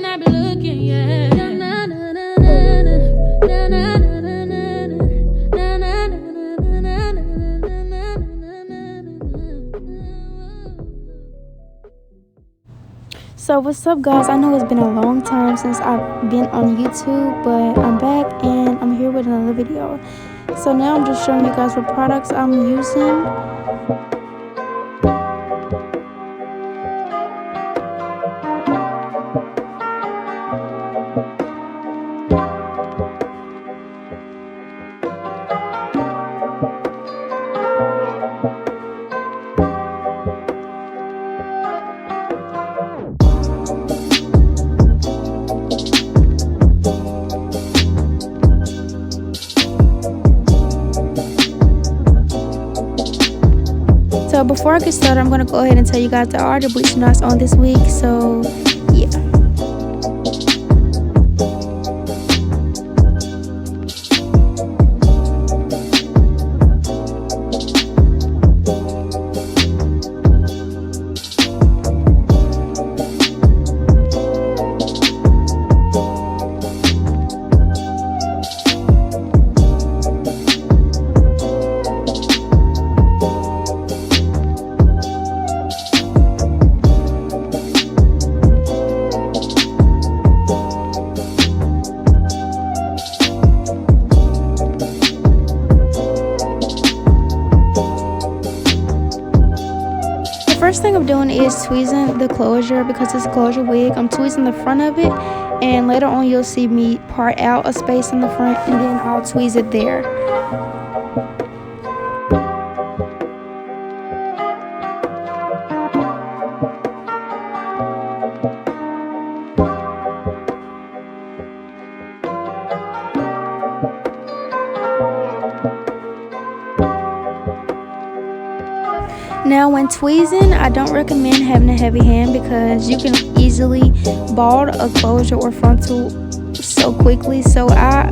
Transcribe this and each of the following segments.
I be looking, yeah. Na, na, na, na, na, na, na, na, na, na, na, na, na, na. So what's up, guys? I know it's been a long time since I've been on YouTube, but I'm back and I'm here with another video. So now I'm just showing you guys what products I'm using. So before I get started, I'm going to go ahead and tell you guys there are the bleach knots on this wig, so yeah. First thing I'm doing is tweezing the closure because it's a closure wig. I'm tweezing the front of it, and later on you'll see me part out a space in the front and then I'll tweeze it there. Now when tweezing, I don't recommend having a heavy hand because you can easily bald a closure or frontal so quickly. So I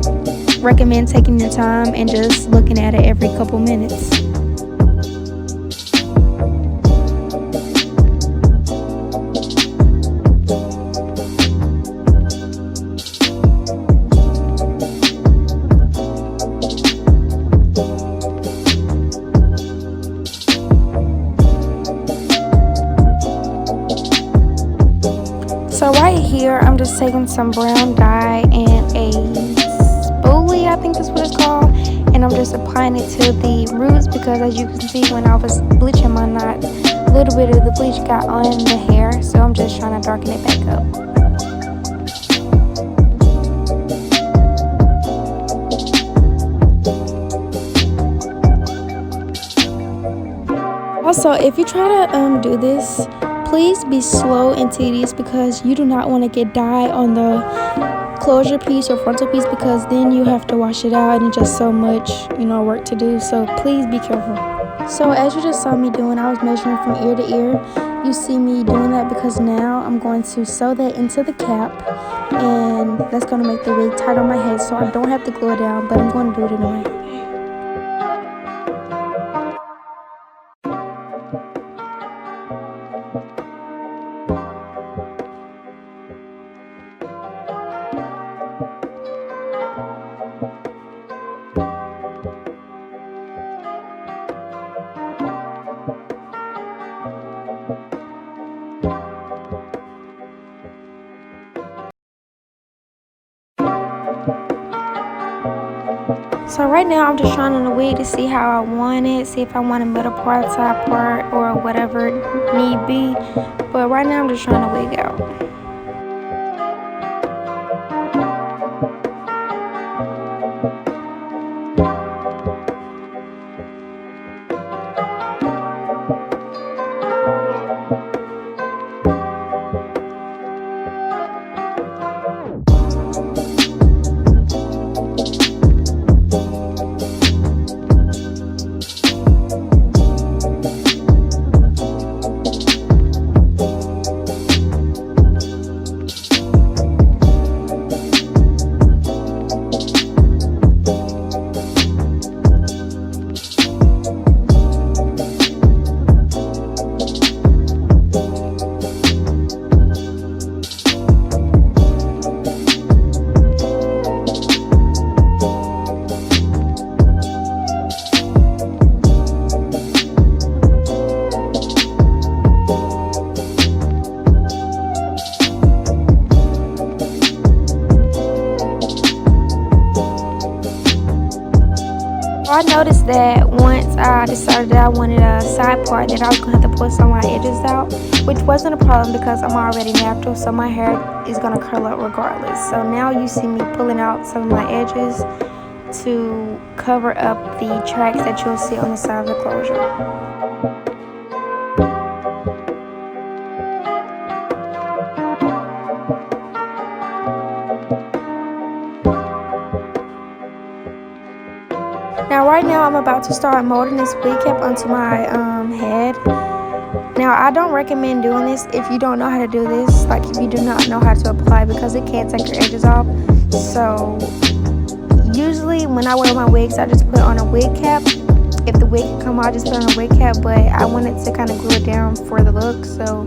recommend taking your time and just looking at it every couple minutes. So right here, I'm just taking some brown dye and a spoolie, I think that's what it's called, and I'm just applying it to the roots because as you can see when I was bleaching my knot, a little bit of the bleach got on the hair, so I'm just trying to darken it back up. Also, if you try to do this, please be slow and tedious because you do not want to get dye on the closure piece or frontal piece because then you have to wash it out and just so much, work to do. So please be careful. So as you just saw me doing, I was measuring from ear to ear. You see me doing that because now I'm going to sew that into the cap, and that's going to make the wig tight on my head so I don't have to glue it down, but I'm going to do it anyway. So right now I'm just trying on the wig to see how I want it, see if I want a middle part, side part, or whatever need be. But right now I'm just trying to wig out. I noticed that once I decided that I wanted a side part that I was going to have to pull some of my edges out, which wasn't a problem because I'm already natural, so my hair is going to curl up regardless. So now you see me pulling out some of my edges to cover up the tracks that you'll see on the side of the closure. Now right now I'm about to start molding this wig cap onto my head. Now I don't recommend doing this if you don't know how to do this, like if you do not know how to apply, because it can take your edges off. So usually when I wear my wigs, I just put on a wig cap. If the wig can come out, I just put on a wig cap, but I wanted to kind of glue it down for the look, so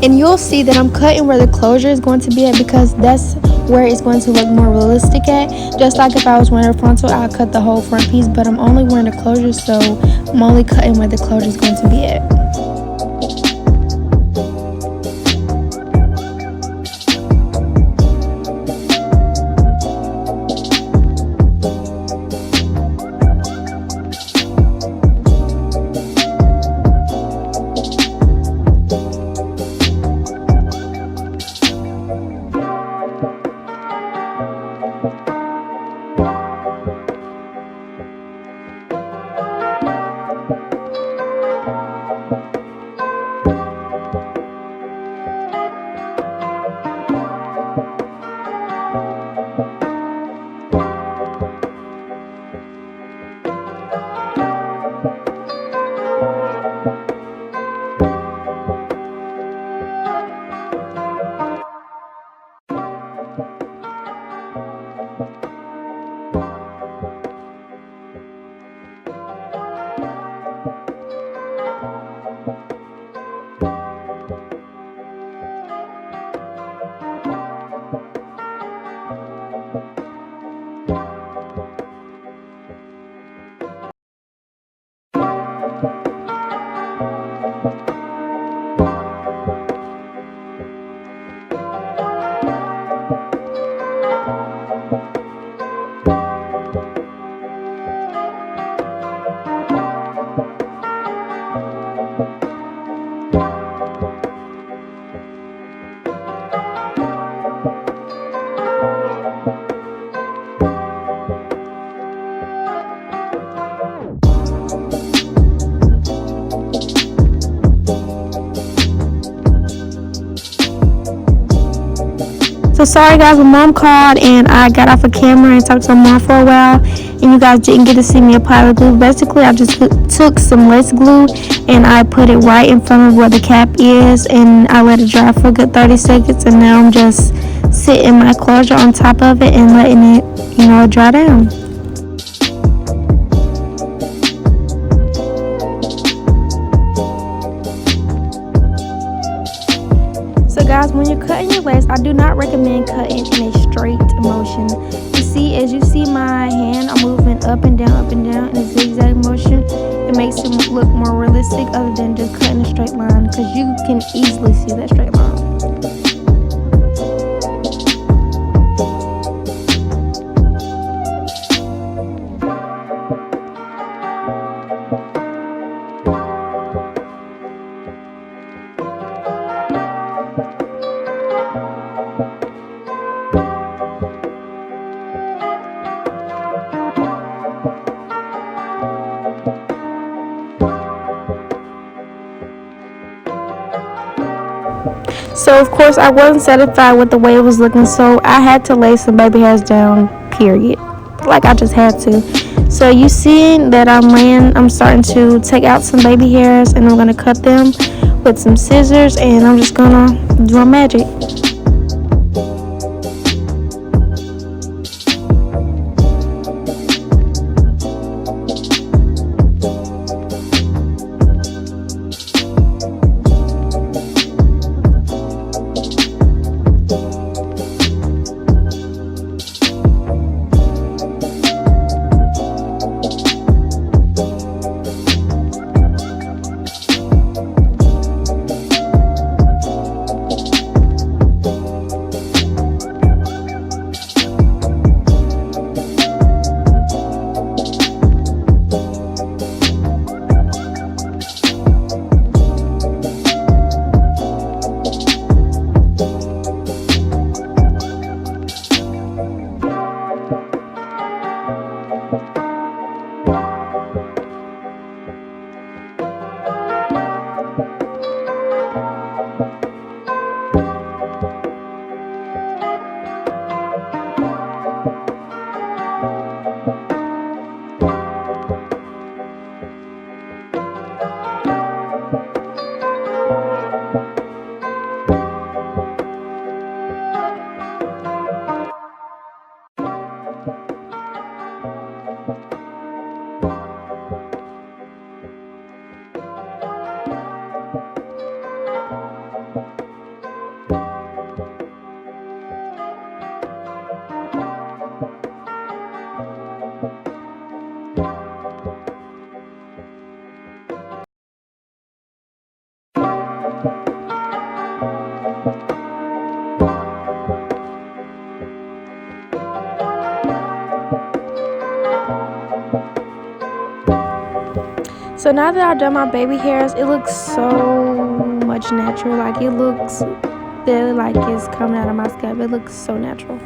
and you'll see that I'm cutting where the closure is going to be at, because that's where it's going to look more realistic at. Just like if I was wearing a frontal, I'll cut the whole front piece, but I'm only wearing the closure, so I'm only cutting where the closure is going to be at. So sorry guys, my mom called and I got off a camera and talked to my mom for a while, and you guys didn't get to see me apply the glue. Basically, I just took some less glue and I put it right in front of where the cap is, and I let it dry for a good 30 seconds, and now I'm just sitting my closure on top of it and letting it, dry down. So guys, when you're cutting your lace, I do not recommend cutting in a straight motion. As you see my hand, I'm moving up and down in a zigzag motion. It makes it look more realistic other than just cutting a straight line, because you can easily see that straight line. So of course I wasn't satisfied with the way it was looking, so I had to lay some baby hairs down, period. Like, I just had to. So you seeing that I'm starting to take out some baby hairs, and I'm going to cut them with some scissors, and I'm just going to do my magic. So now that I've done my baby hairs, it looks so much natural. Like it looks that like it's coming out of my scalp. It looks so natural.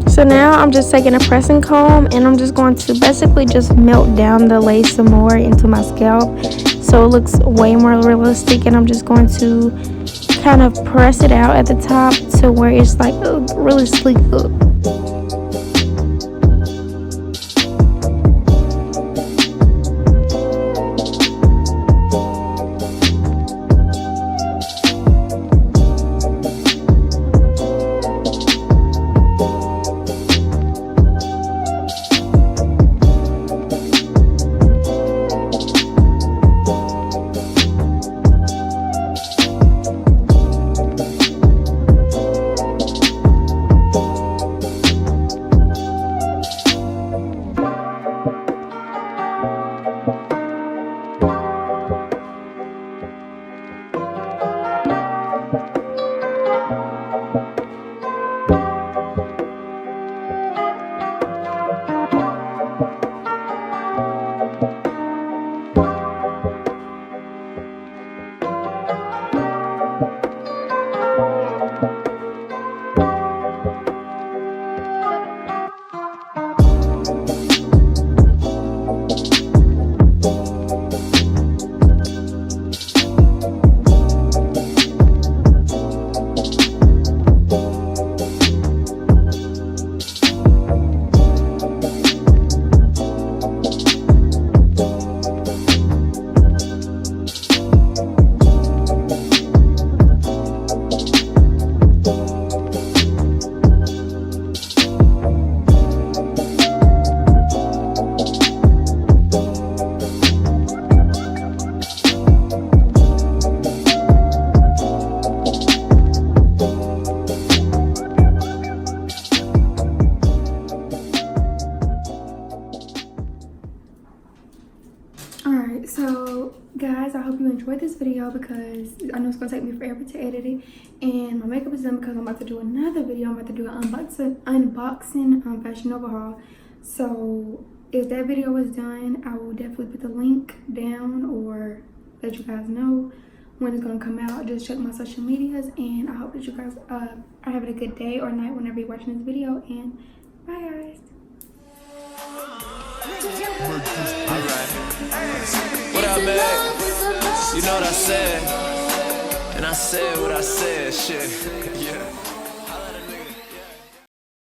So now I'm just taking a pressing comb and I'm just going to basically just melt down the lace some more into my scalp so it looks way more realistic, and I'm just going to kind of press it out at the top to where it's like a really sleek look. Alright, so guys, I hope you enjoyed this video because I know it's going to take me forever to edit it. And my makeup is done because I'm about to do another video. I'm about to do an unboxing Fashion Nova haul. So if that video was done, I will definitely put the link down or let you guys know when it's going to come out. Just check my social medias, and I hope that you guys are having a good day or night whenever you're watching this video. And bye guys. Alright. What up, man? You know what I said? And I said what I said, shit. Yeah.